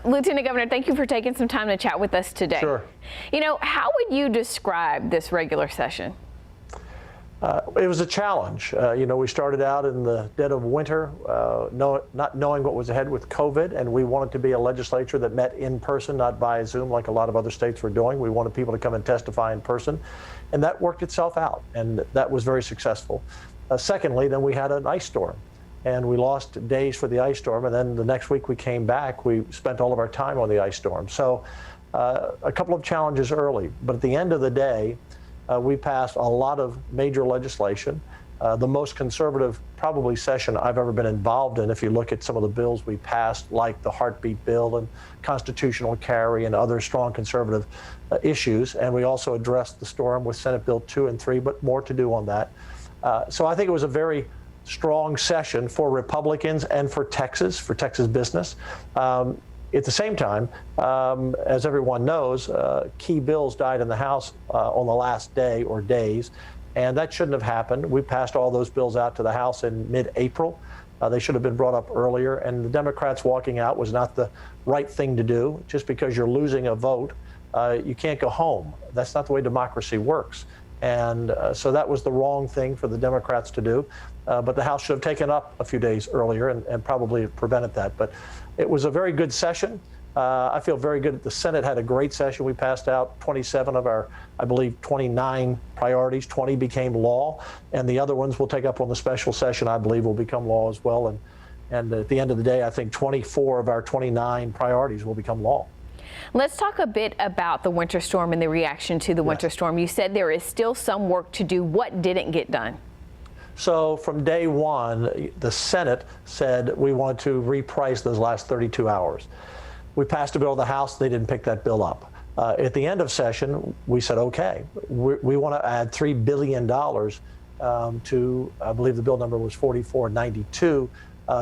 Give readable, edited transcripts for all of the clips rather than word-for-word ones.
Lieutenant Governor, thank you for taking some time to chat with us today. Sure. You know, how would you describe this regular session? It was a challenge. We started out in the dead of winter, not knowing what was ahead with COVID, and we wanted to be a legislature that met in person, not via Zoom like a lot of other states were doing. We wanted people to come and testify in person, and that worked itself out, and that was very successful. Secondly, then we had an ice storm, and we lost days for the ice storm, and then the next week we came back, we spent all of our time on the ice storm. So a couple of challenges early, but at the end of the day, we passed a lot of major legislation, the most conservative probably session I've ever been involved in if you look at some of the bills we passed, like the heartbeat bill and constitutional carry and other strong conservative issues. And we also addressed the storm with Senate Bill 2 and 3, but more to do on that. So I think it was a very strong session for Republicans and for Texas business. At the same time, as everyone knows, key bills died in the House on the last day or days, and that shouldn't have happened. We passed all those bills out to the House in mid-April. They should have been brought up earlier, and the Democrats walking out was not the right thing to do. Just because you're losing a vote, you can't go home. That's not the way democracy works. And so that was the wrong thing for the Democrats to do. But the House should have taken up a few days earlier and probably prevented that. But it was a very good session. I feel very good. The Senate had a great session. We passed out 27 of our, I believe, 29 priorities. 20 became law, and the other ones we'll take up on the special session, I believe, will become law as well. And at the end of the day, I think 24 of our 29 priorities will become law. Let's talk a bit about the winter storm and the reaction to the winter storm. You said there is still some work to do. What didn't get done? So from day one, the Senate said we want to reprice those last 32 hours. We passed a bill in the House. They didn't pick that bill up. At the end of session, we said, okay, we want to add $3 billion to, I believe the bill number was 4492,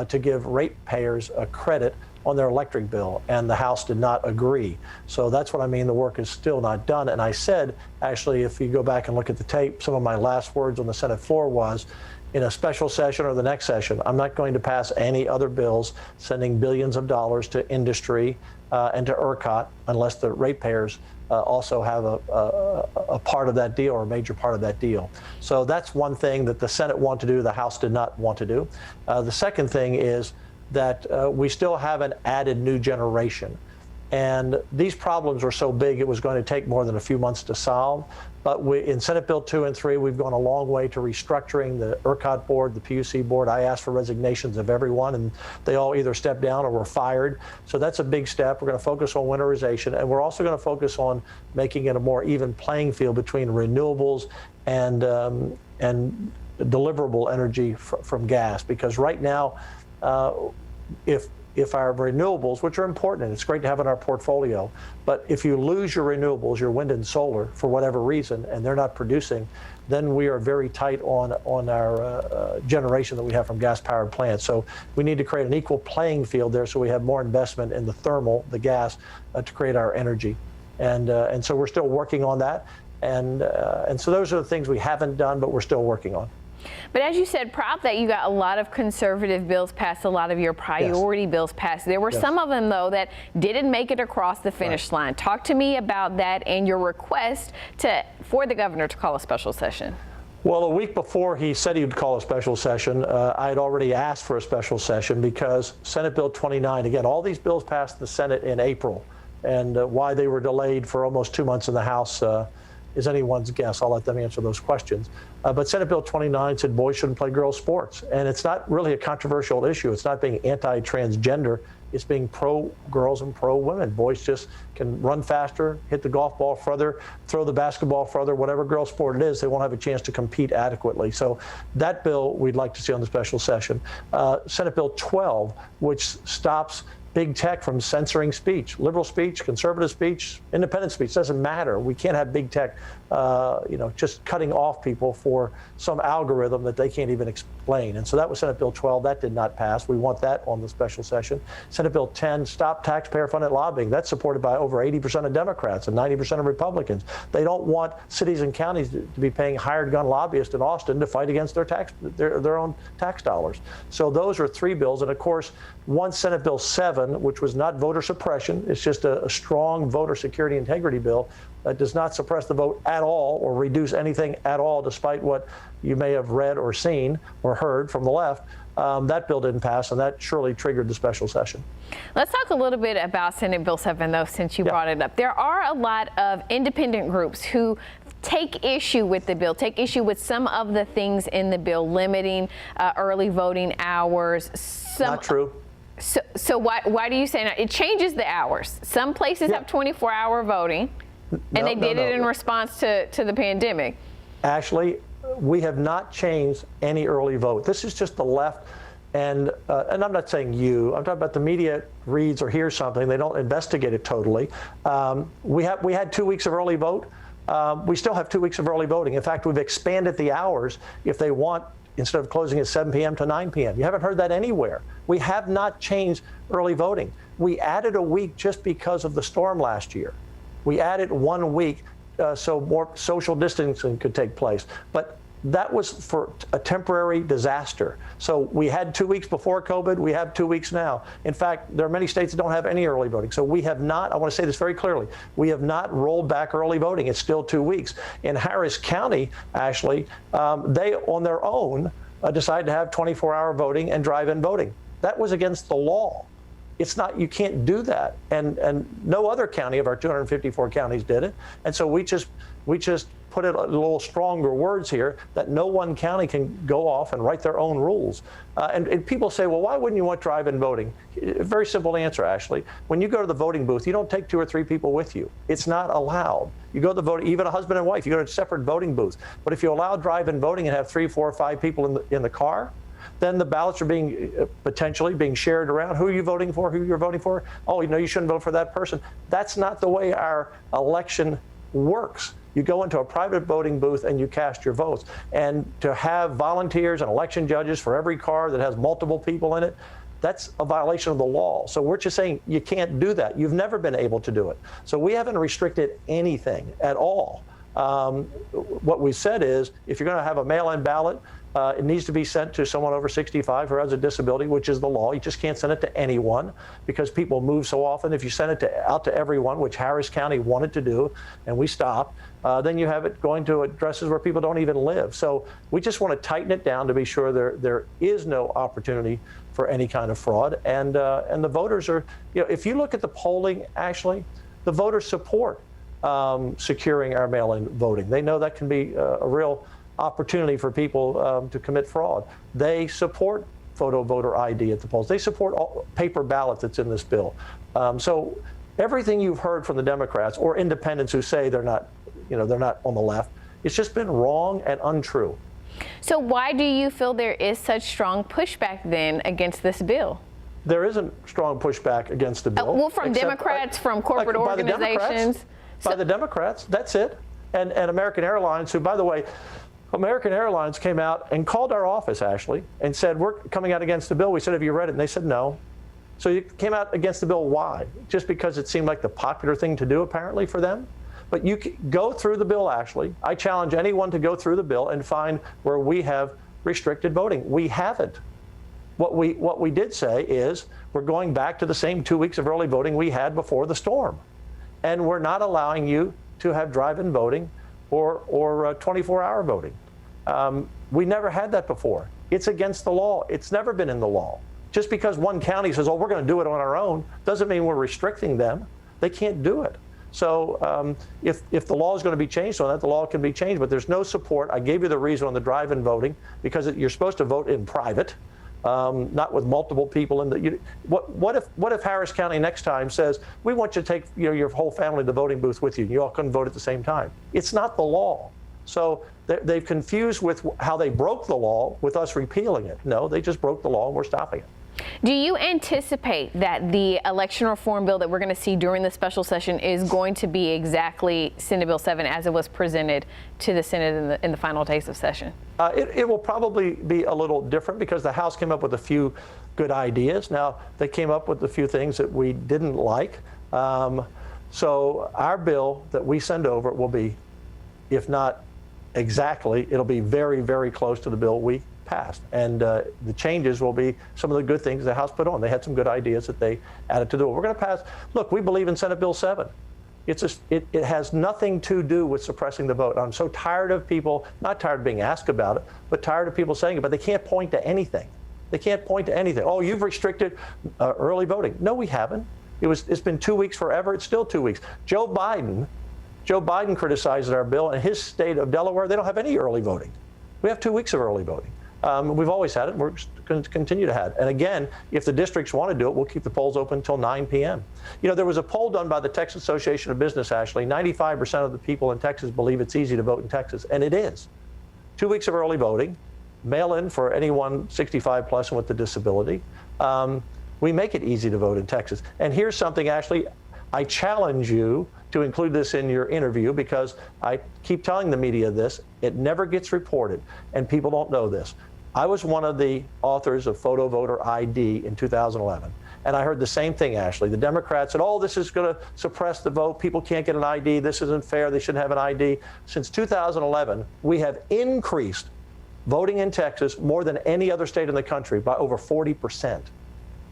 to give ratepayers a credit on their electric bill, and the House did not agree. So that's what I mean, the work is still not done. And I said, actually, if you go back and look at the tape, some of my last words on the Senate floor was, in a special session or the next session, I'm not going to pass any other bills sending billions of dollars to industry and to ERCOT unless the ratepayers also have a part of that deal or a major part of that deal. So that's one thing that the Senate wanted to do, the House did not want to do. The second thing is that we still haven't added new generation. And these problems were so big it was going to take more than a few months to solve. But in Senate Bill 2 and 3, we've gone a long way to restructuring the ERCOT board, the PUC board. I asked for resignations of everyone, and they all either stepped down or were fired. So that's a big step. We're going to focus on winterization, and we're also going to focus on making it a more even playing field between renewables and deliverable energy from gas. Because right now, if our renewables, which are important, and it's great to have in our portfolio, but if you lose your renewables, your wind and solar, for whatever reason, and they're not producing, then we are very tight on our generation that we have from gas-powered plants. So we need to create an equal playing field there so we have more investment in the thermal, the gas, to create our energy. And so we're still working on that. And so those are the things we haven't done, but we're still working on. But as you said, proud that you got a lot of conservative bills passed, a lot of your priority bills passed. There were some of them, though, that didn't make it across the finish line. Talk to me about that and your request for the governor to call a special session. Well, a week before he said he would call a special session, I had already asked for a special session because Senate Bill 29, again, all these bills passed the Senate in April, and why they were delayed for almost 2 months in the House is anyone's guess. I'll let them answer those questions. But Senate Bill 29 said boys shouldn't play girls' sports. And it's not really a controversial issue. It's not being anti-transgender. It's being pro-girls and pro-women. Boys just can run faster, hit the golf ball further, throw the basketball further, whatever girl sport it is, they won't have a chance to compete adequately. So that bill we'd like to see on the special session. Senate Bill 12, which stops big tech from censoring speech, liberal speech, conservative speech, independent speech, doesn't matter. We can't have big tech, just cutting off people for some algorithm that they can't even explain. And so that was Senate Bill 12. That did not pass. We want that on the special session. Senate Bill 10, stop taxpayer-funded lobbying. That's supported by over 80% of Democrats and 90% of Republicans. They don't want cities and counties to be paying hired gun lobbyists in Austin to fight against their own tax dollars. So those are three bills. And of course, once Senate Bill 7 7, which was not voter suppression, it's just a strong voter security integrity bill that does not suppress the vote at all or reduce anything at all, despite what you may have read or seen or heard from the left. That bill didn't pass, and that surely triggered the special session. Let's talk a little bit about Senate Bill 7, though, since you brought it up. There are a lot of independent groups who take issue with the bill, take issue with some of the things in the bill, limiting early voting hours. Not true. So why do you say that? It changes the hours. Some places have 24-hour voting, and they did it in response to the pandemic. Ashley, we have not changed any early vote. This is just the left, and I'm not saying you. I'm talking about the media reads or hears something. They don't investigate it totally. We had 2 weeks of early vote. We still have 2 weeks of early voting. In fact, we've expanded the hours if they want, instead of closing at 7 p.m. to 9 p.m. You haven't heard that anywhere. We have not changed early voting. We added a week just because of the storm last year. We added 1 week so more social distancing could take place. But that was for a temporary disaster. So we had 2 weeks before COVID, we have 2 weeks now. In fact, there are many states that don't have any early voting. So we have not, I want to say this very clearly, we have not rolled back early voting. It's still 2 weeks. In Harris County, Ashley, they on their own decided to have 24-hour voting and drive-in voting. That was against the law. It's not, you can't do that. And no other county of our 254 counties did it. And so we just put it a little stronger words here that no one county can go off and write their own rules. And people say, well, why wouldn't you want drive-in voting? Very simple answer, Ashley. When you go to the voting booth, you don't take 2 or 3 people with you. It's not allowed. You go to the vote, even a husband and wife, you go to separate voting booths. But if you allow drive-in voting and have 3, 4, or 5 people in the car, then the ballots are being potentially being shared around. Who are you voting for? Who you're voting for? Oh, you know, you shouldn't vote for that person. That's not the way our election works. You go into a private voting booth and you cast your votes. And to have volunteers and election judges for every car that has multiple people in it, that's a violation of the law. So we're just saying you can't do that. You've never been able to do it. So we haven't restricted anything at all. What we said is, if you're going to have a mail-in ballot, it needs to be sent to someone over 65 who has a disability, which is the law. You just can't send it to anyone because people move so often. If you send it out to everyone, which Harris County wanted to do, and we stopped, then you have it going to addresses where people don't even live. So we just want to tighten it down to be sure there is no opportunity for any kind of fraud. And the voters are, you know, if you look at the polling, Ashley, the voters support securing our mail-in voting. They know that can be a real opportunity for people to commit fraud. They support photo voter ID at the polls. They support all paper ballot that's in this bill. So everything you've heard from the Democrats or independents who say they're not on the left, it's just been wrong and untrue. So why do you feel there is such strong pushback then against this bill? There isn't strong pushback against the bill. Well, from Democrats, from corporate organizations. By the Democrats, that's it. And American Airlines, who, by the way, American Airlines came out and called our office, Ashley, and said, we're coming out against the bill. We said, have you read it? And they said, no. So you came out against the bill. Why? Just because it seemed like the popular thing to do, apparently, for them? But you can go through the bill, Ashley. I challenge anyone to go through the bill and find where we have restricted voting. We haven't. What we did say is we're going back to the same 2 weeks of early voting we had before the storm. And we're not allowing you to have drive-in voting or 24-hour voting. We never had that before. It's against the law. It's never been in the law. Just because one county says, oh, we're going to do it on our own, doesn't mean we're restricting them. They can't do it. So if the law is going to be changed on that, the law can be changed, but there's no support. I gave you the reason on the drive-in voting, because you're supposed to vote in private, not with multiple people in the. What if Harris County next time says, we want you to take your whole family to the voting booth with you, and you all couldn't vote at the same time? It's not the law. So they've confused with how they broke the law with us repealing it. No, they just broke the law and we're stopping it. Do you anticipate that the election reform bill that we're going to see during the special session is going to be exactly Senate Bill 7 as it was presented to the Senate in the final days of session? It will probably be a little different because the House came up with a few good ideas. Now, they came up with a few things that we didn't like. So our bill that we send over will be, if not exactly, it'll be very, very close to the bill we passed. And the changes will be some of the good things the House put on. They had some good ideas that they added to the bill. We're going to pass. Look, we believe in Senate Bill 7. It has nothing to do with suppressing the vote. I'm so tired of people, not tired of being asked about it, but tired of people saying it, but they can't point to anything. They can't point to anything. Oh, you've restricted early voting. No, we haven't. It's been 2 weeks forever. It's still 2 weeks. Joe Biden criticizes our bill. In his state of Delaware, they don't have any early voting. We have 2 weeks of early voting. We've always had it. We're going to continue to have it. And again, if the districts want to do it, we'll keep the polls open until 9 p.m. You know, there was a poll done by the Texas Association of Business, Ashley. 95% of the people in Texas believe it's easy to vote in Texas, and it is. 2 weeks of early voting, mail-in for anyone 65 plus and with a disability. We make it easy to vote in Texas. And here's something, Ashley, I challenge you to include this in your interview because I keep telling the media this. It never gets reported, and people don't know this. I was one of the authors of Photo Voter ID in 2011. And I heard the same thing, Ashley. The Democrats said, oh, this is going to suppress the vote. People can't get an ID. This isn't fair. They shouldn't have an ID. Since 2011, we have increased voting in Texas more than any other state in the country by over 40%.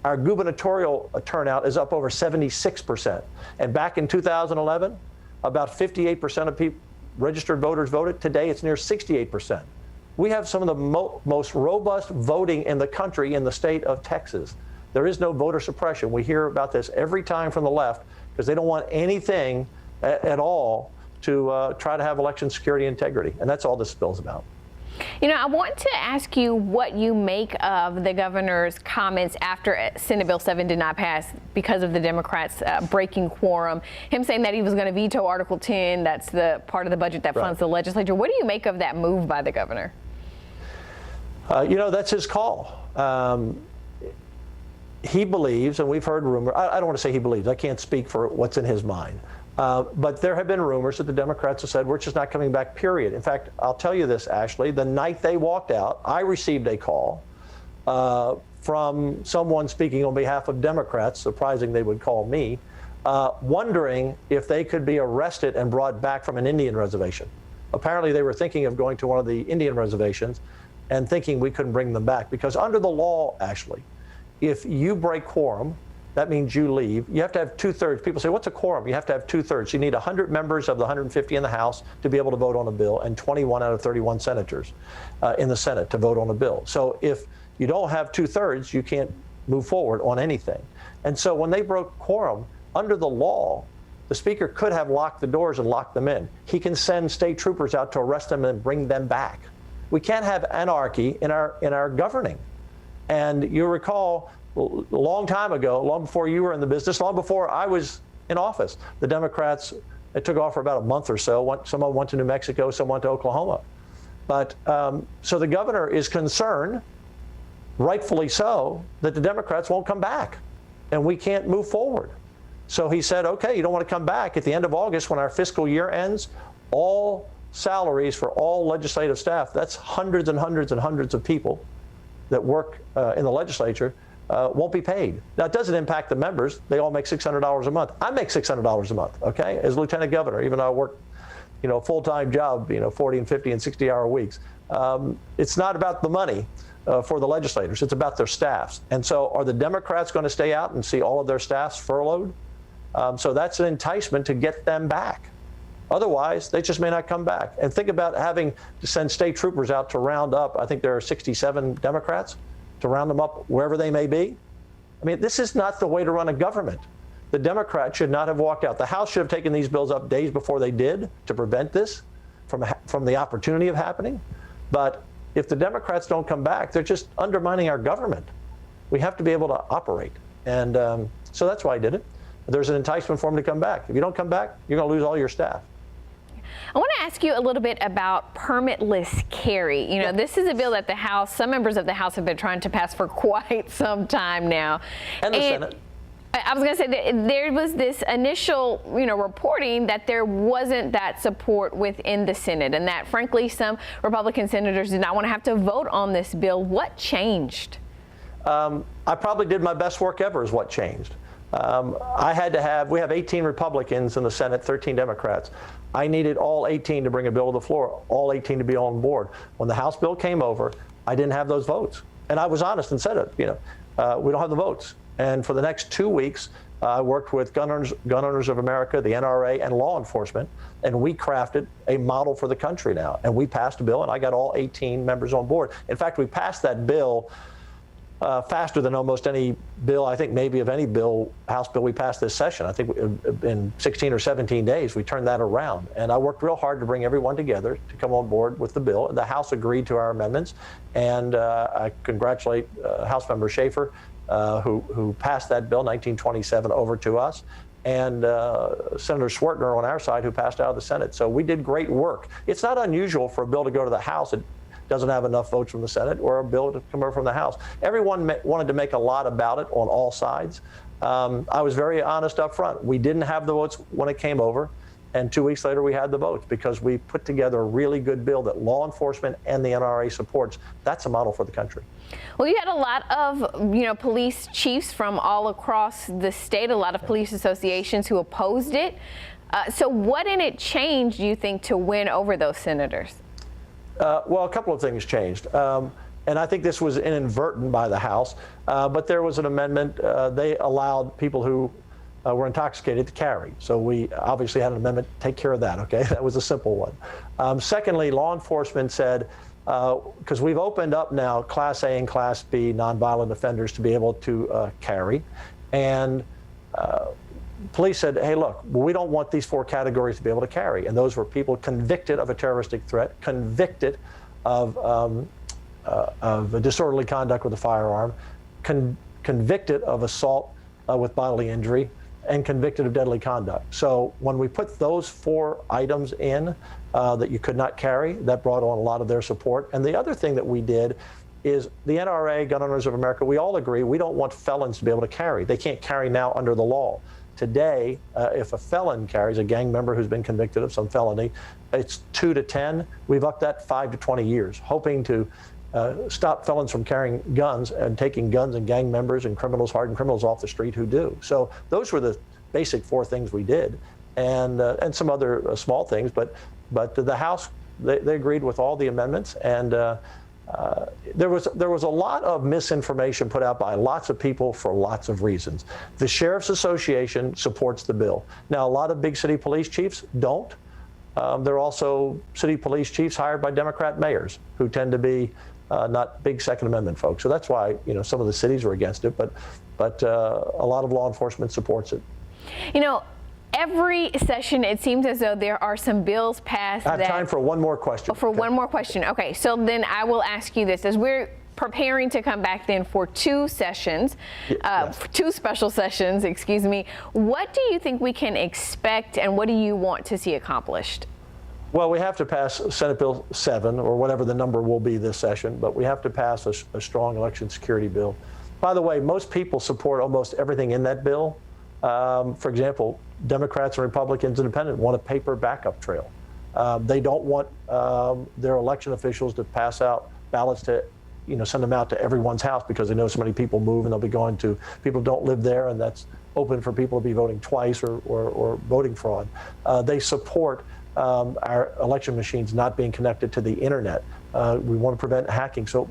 Our gubernatorial turnout is up over 76%. And back in 2011, about 58% of registered voters voted. Today, it's near 68%. We have some of the most robust voting in the country in the state of Texas. There is no voter suppression. We hear about this every time from the left because they don't want anything at all to try to have election security integrity. And that's all this bill's about. You know, I want to ask you what you make of the governor's comments after Senate Bill 7 did not pass because of the Democrats breaking quorum. Him saying that he was going to veto Article 10, that's the part of the budget that funds the legislature. What do you make of that move by the governor? You know, that's his call. He believes, and we've heard rumors, I don't want to say he believes, I can't speak for what's in his mind. But there have been rumors that the Democrats have said, we're just not coming back, period. In fact, I'll tell you this, Ashley, the night they walked out, I received a call from someone speaking on behalf of Democrats, surprising they would call me, wondering if they could be arrested and brought back from an Indian reservation. Apparently, they were thinking of going to one of the Indian reservations and thinking we couldn't bring them back. Because under the law, Ashley, if you break quorum, that means you leave. You have to have 2/3. People say, what's a quorum? You have to have 2/3. You need 100 members of the 150 in the House to be able to vote on a bill and 21 out of 31 senators in the Senate to vote on a bill. So if you don't have 2/3, you can't move forward on anything. And so when they broke quorum, under the law, the Speaker could have locked the doors and locked them in. He can send state troopers out to arrest them and bring them back. We can't have anarchy in our governing. And you recall, a long time ago, long before you were in the business, long before I was in office, the Democrats, it took off for about a month or so. Someone went to New Mexico, some went to Oklahoma. But so the governor is concerned, rightfully so, that the Democrats won't come back and we can't move forward. So he said, okay, you don't want to come back. At the end of August, when our fiscal year ends, all salaries for all legislative staff, that's hundreds and hundreds and hundreds of people that work in the legislature, won't be paid. Now, it doesn't impact the members. They all make $600 a month. I make $600 a month, okay, as lieutenant governor, even though I work, you know, a full-time job, 40 and 50 and 60-hour weeks. It's not about the money for the legislators. It's about their staffs. And so are the Democrats going to stay out and see all of their staffs furloughed? So that's an enticement to get them back. Otherwise, they just may not come back. And think about having to send state troopers out to round up, I think there are 67 Democrats, to round them up wherever they may be. I mean, this is not the way to run a government. The Democrats should not have walked out. The House should have taken these bills up days before they did to prevent this from the opportunity of happening. But if the Democrats don't come back, they're just undermining our government. We have to be able to operate. And so that's why I did it. There's an enticement for them to come back. If you don't come back, you're going to lose all your staff. I want to ask you a little bit about permitless carry. You know, this is a bill that the House, some members of the House have been trying to pass for quite some time now. And the Senate. I was going to say that there was this initial, reporting that there wasn't that support within the Senate and that, frankly, some Republican senators did not want to have to vote on this bill. What changed? I probably did my best work ever is what changed. We have 18 Republicans in the Senate, 13 Democrats. I needed all 18 to bring a bill to the floor, all 18 to be on board. When the House bill came over, I didn't have those votes. And I was honest and said it, we don't have the votes. And for the next 2 weeks, I worked with Gun Owners of America, the NRA, and law enforcement, and we crafted a model for the country now. And we passed a bill, and I got all 18 members on board. In fact, we passed that bill faster than almost any bill, I think maybe of any bill, House bill we passed this session. I think in 16 or 17 days, we turned that around. And I worked real hard to bring everyone together to come on board with the bill. And the House agreed to our amendments. And I congratulate House Member Schaefer, who passed that bill, 1927, over to us, and Senator Swartner on our side, who passed out of the Senate. So we did great work. It's not unusual for a bill to go to the House. It doesn't have enough votes from the Senate, or a bill to come over from the House. Everyone wanted to make a lot about it on all sides. I was very honest up front. We didn't have the votes when it came over, and 2 weeks later we had the votes because we put together a really good bill that law enforcement and the NRA supports. That's a model for the country. Well, you had a lot of, police chiefs from all across the state, a lot of police associations who opposed it. So what in it changed, do you think, to win over those senators? Well, a couple of things changed. And I think this was inadvertent by the House, but there was an amendment. They allowed people who were intoxicated to carry. So we obviously had an amendment to take care of that, okay? That was a simple one. Secondly, law enforcement said, because we've opened up now Class A and Class B nonviolent offenders to be able to carry. And police said, hey, look, we don't want these 4 categories to be able to carry. And those were people convicted of a terroristic threat, convicted of disorderly conduct with a firearm, convicted of assault with bodily injury, and convicted of deadly conduct. So when we put those 4 items in that you could not carry, that brought on a lot of their support. And the other thing that we did is the NRA, Gun Owners of America, we all agree we don't want felons to be able to carry. They can't carry now under the law. Today, if a felon carries, a gang member who's been convicted of some felony, it's 2 to 10. We've upped that 5 to 20 years, hoping to stop felons from carrying guns and taking guns and gang members and criminals, hardened criminals, off the street who do. So those were the basic 4 things we did, and some other small things. But the House, they agreed with all the amendments, and there was a lot of misinformation put out by lots of people for lots of reasons. The Sheriff's Association supports the bill. Now, a lot of big city police chiefs don't. There are also city police chiefs hired by Democrat mayors who tend to be not big Second Amendment folks. So that's why some of the cities are against it, but a lot of law enforcement supports it. Every session, it seems as though there are some bills passed. I have time for one more question. Oh, for one more question. Okay, so then I will ask you this. As we're preparing to come back then for 2 sessions, yes. 2 special sessions, excuse me, what do you think we can expect, and what do you want to see accomplished? Well, we have to pass Senate Bill 7, or whatever the number will be this session, but we have to pass a strong election security bill. By the way, most people support almost everything in that bill. For example, Democrats and Republicans, independent, want a paper backup trail. They don't want their election officials to pass out ballots to, send them out to everyone's house because they know so many people move and they'll be going to people who don't live there, and that's open for people to be voting twice or voting fraud. They support our election machines not being connected to the internet. We want to prevent hacking. So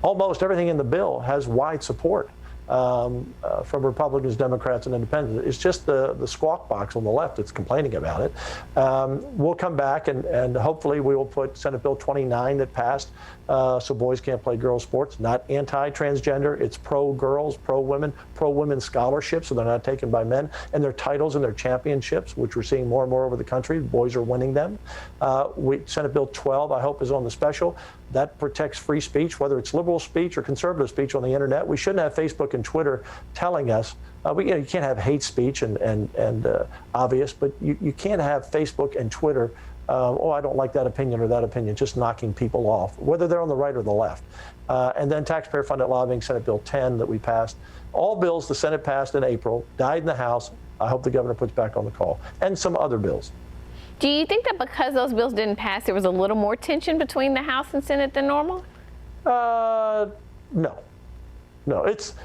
almost everything in the bill has wide support from Republicans, Democrats, and Independents. It's just the squawk box on the left that's complaining about it. We'll come back and hopefully we will put Senate Bill 29 that passed so boys can't play girls sports. Not anti-transgender. It's pro-girls, pro-women scholarships, so they're not taken by men. And their titles and their championships, which we're seeing more and more over the country. Boys are winning them. Senate Bill 12, I hope, is on the special. That protects free speech, whether it's liberal speech or conservative speech on the internet. We shouldn't have Facebook and Twitter telling us, you can't have hate speech and obvious, but you can't have Facebook and Twitter, I don't like that opinion or that opinion, just knocking people off, whether they're on the right or the left. And then taxpayer-funded lobbying, Senate Bill 10 that we passed. All bills the Senate passed in April, died in the House. I hope the governor puts back on the call. And some other bills. Do you think that because those bills didn't pass, there was a little more tension between the House and Senate than normal? No. It's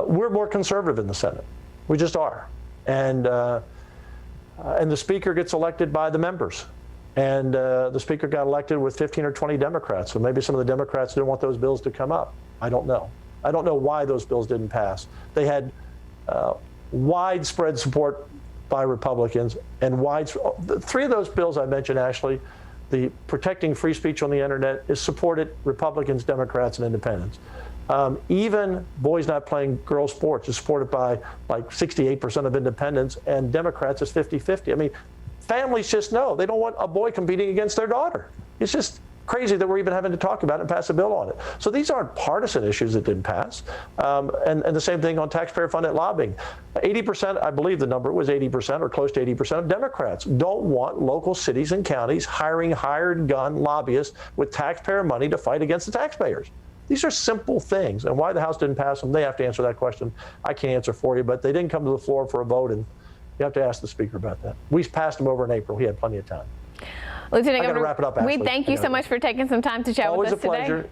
we're more conservative in the Senate. We just are, and the Speaker gets elected by the members, And the Speaker got elected with 15 or 20 Democrats. So maybe some of the Democrats didn't want those bills to come up. I don't know. I don't know why those bills didn't pass. They had widespread support by Republicans and three of those bills I mentioned, Ashley, the protecting free speech on the internet is supported Republicans, Democrats, and Independents. Even boys not playing girls sports is supported by like 68% of Independents, and Democrats is 50-50. I mean, families just know they don't want a boy competing against their daughter. It's just crazy that we're even having to talk about it and pass a bill on it. So these aren't partisan issues that didn't pass. And the same thing on taxpayer-funded lobbying. 80%, I believe the number was 80% or close to 80% of Democrats don't want local cities and counties hiring hired gun lobbyists with taxpayer money to fight against the taxpayers. These are simple things. And why the House didn't pass them, they have to answer that question. I can't answer for you, but they didn't come to the floor for a vote, and you have to ask the Speaker about that. We passed them over in April. He had plenty of time. Lieutenant I got to Governor, wrap it up, Ashley. we thank you so much for taking some time to chat with us today. Always a pleasure.